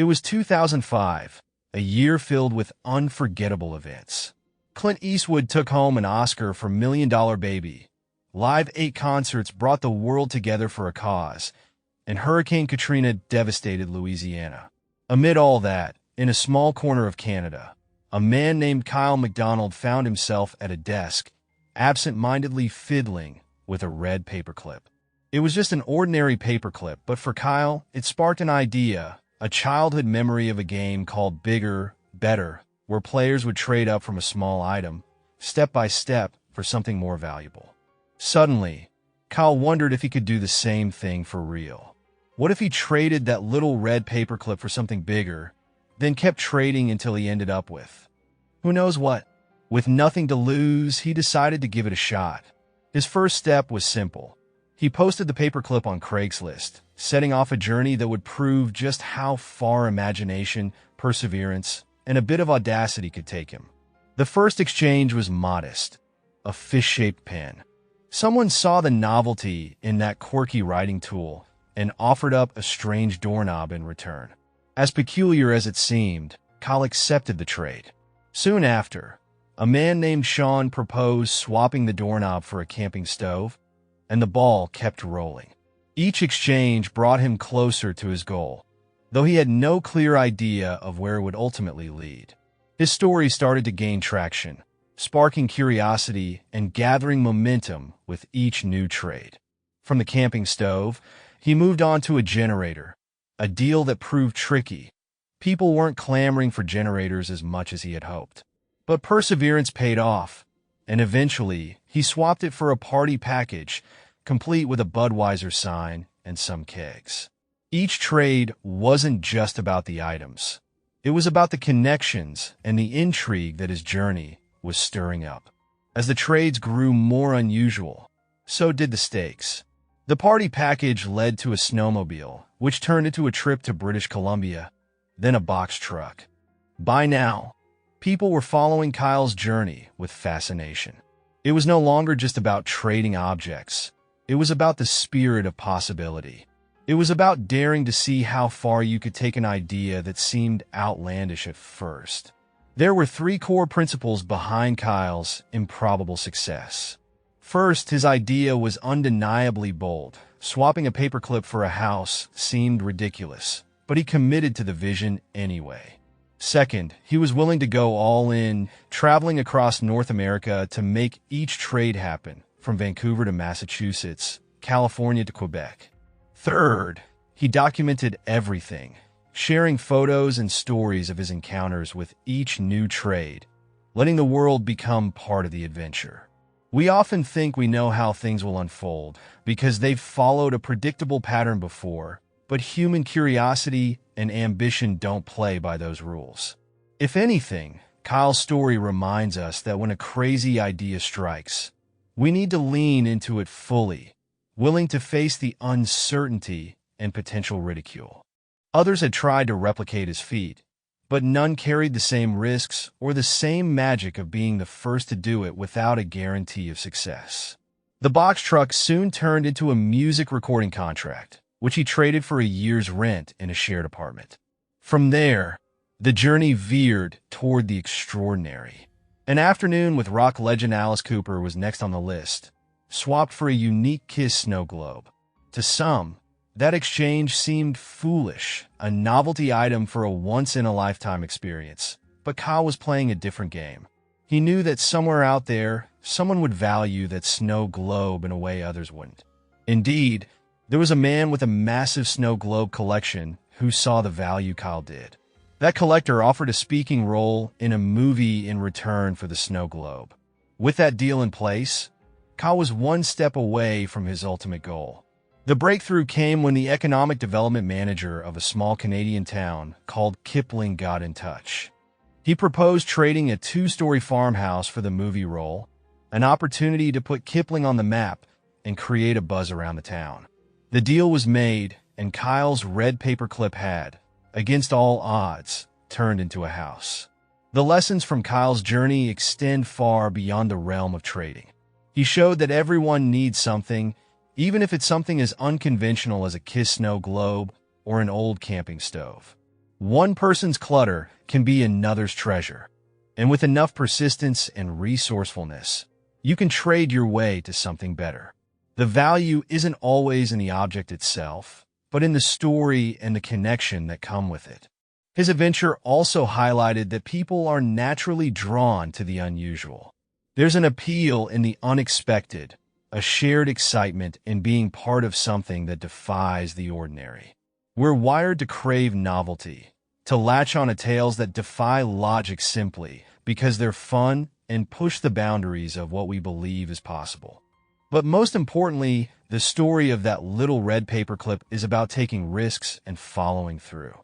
It was 2005, a year filled with unforgettable events. Clint Eastwood took home an Oscar for Million Dollar Baby. Live 8 concerts brought the world together for a cause, and Hurricane Katrina devastated Louisiana. Amid all that, in a small corner of Canada, a man named Kyle McDonald found himself at a desk, absent-mindedly fiddling with a red paperclip. It was just an ordinary paperclip, but for Kyle, it sparked an idea, a childhood memory of a game called Bigger, Better, where players would trade up from a small item, step by step, for something more valuable. Suddenly, Kyle wondered if he could do the same thing for real. What if he traded that little red paperclip for something bigger, then kept trading until he ended up with who knows what? With nothing to lose, he decided to give it a shot. His first step was simple. He posted the paperclip on Craigslist, setting off a journey that would prove just how far imagination, perseverance, and a bit of audacity could take him. The first exchange was modest, a fish-shaped pen. Someone saw the novelty in that quirky writing tool and offered up a strange doorknob in return. As peculiar as it seemed, Kyle accepted the trade. Soon after, a man named Sean proposed swapping the doorknob for a camping stove, and the ball kept rolling. Each exchange brought him closer to his goal, though he had no clear idea of where it would ultimately lead. His story started to gain traction, sparking curiosity and gathering momentum with each new trade. From the camping stove, he moved on to a generator, a deal that proved tricky. People weren't clamoring for generators as much as he had hoped. But perseverance paid off, and eventually he swapped it for a party package, complete with a Budweiser sign and some kegs. Each trade wasn't just about the items. It was about the connections and the intrigue that his journey was stirring up. As the trades grew more unusual, so did the stakes. The party package led to a snowmobile, which turned into a trip to British Columbia, then a box truck. By now, people were following Kyle's journey with fascination. It was no longer just about trading objects. It was about the spirit of possibility. It was about daring to see how far you could take an idea that seemed outlandish at first. There were 3 core principles behind Kyle's improbable success. First, his idea was undeniably bold. Swapping a paperclip for a house seemed ridiculous, but he committed to the vision anyway. Second, he was willing to go all in, traveling across North America to make each trade happen, from Vancouver to Massachusetts, California to Quebec. Third, he documented everything, sharing photos and stories of his encounters with each new trade, letting the world become part of the adventure. We often think we know how things will unfold because they've followed a predictable pattern before, but human curiosity and ambition don't play by those rules. If anything, Kyle's story reminds us that when a crazy idea strikes, we need to lean into it fully, willing to face the uncertainty and potential ridicule. Others had tried to replicate his feat, but none carried the same risks or the same magic of being the first to do it without a guarantee of success. The box truck soon turned into a music recording contract, which he traded for a year's rent in a shared apartment. From there, the journey veered toward the extraordinary. An afternoon with rock legend Alice Cooper was next on the list, swapped for a unique Kiss snow globe. To some, that exchange seemed foolish, a novelty item for a once-in-a-lifetime experience. But Kyle was playing a different game. He knew that somewhere out there, someone would value that snow globe in a way others wouldn't. Indeed, there was a man with a massive snow globe collection who saw the value Kyle did. That collector offered a speaking role in a movie in return for the snow globe. With that deal in place, Kyle was one step away from his ultimate goal. The breakthrough came when the economic development manager of a small Canadian town called Kipling got in touch. He proposed trading a 2-story farmhouse for the movie role, an opportunity to put Kipling on the map and create a buzz around the town. The deal was made, and Kyle's red paperclip had, against all odds, turned into a house. The lessons from Kyle's journey extend far beyond the realm of trading. He showed that everyone needs something, even if it's something as unconventional as a Kiss snow globe or an old camping stove. One person's clutter can be another's treasure. And with enough persistence and resourcefulness, you can trade your way to something better. The value isn't always in the object itself, but in the story and the connection that come with it. His adventure also highlighted that people are naturally drawn to the unusual. There's an appeal in the unexpected, a shared excitement in being part of something that defies the ordinary. We're wired to crave novelty, to latch on to tales that defy logic simply because they're fun and push the boundaries of what we believe is possible. But most importantly, the story of that little red paperclip is about taking risks and following through.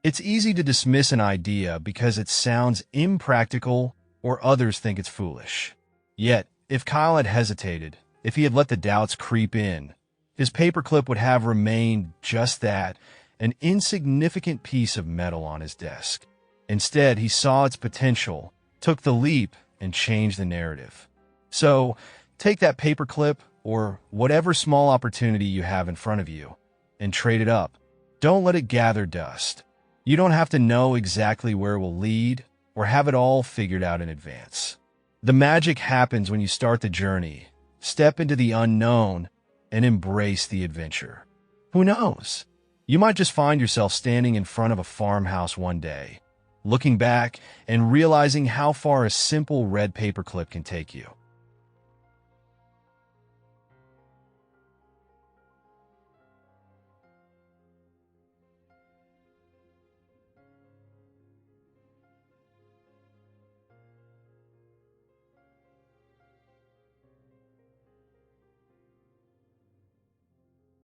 It's easy to dismiss an idea because it sounds impractical or others think it's foolish. Yet, if Kyle had hesitated, if he had let the doubts creep in, his paperclip would have remained just that, an insignificant piece of metal on his desk. Instead, he saw its potential, took the leap, and changed the narrative. So, take that paperclip or whatever small opportunity you have in front of you and trade it up. Don't let it gather dust. You don't have to know exactly where it will lead or have it all figured out in advance. The magic happens when you start the journey, step into the unknown, and embrace the adventure. Who knows? You might just find yourself standing in front of a farmhouse one day, looking back and realizing how far a simple red paperclip can take you.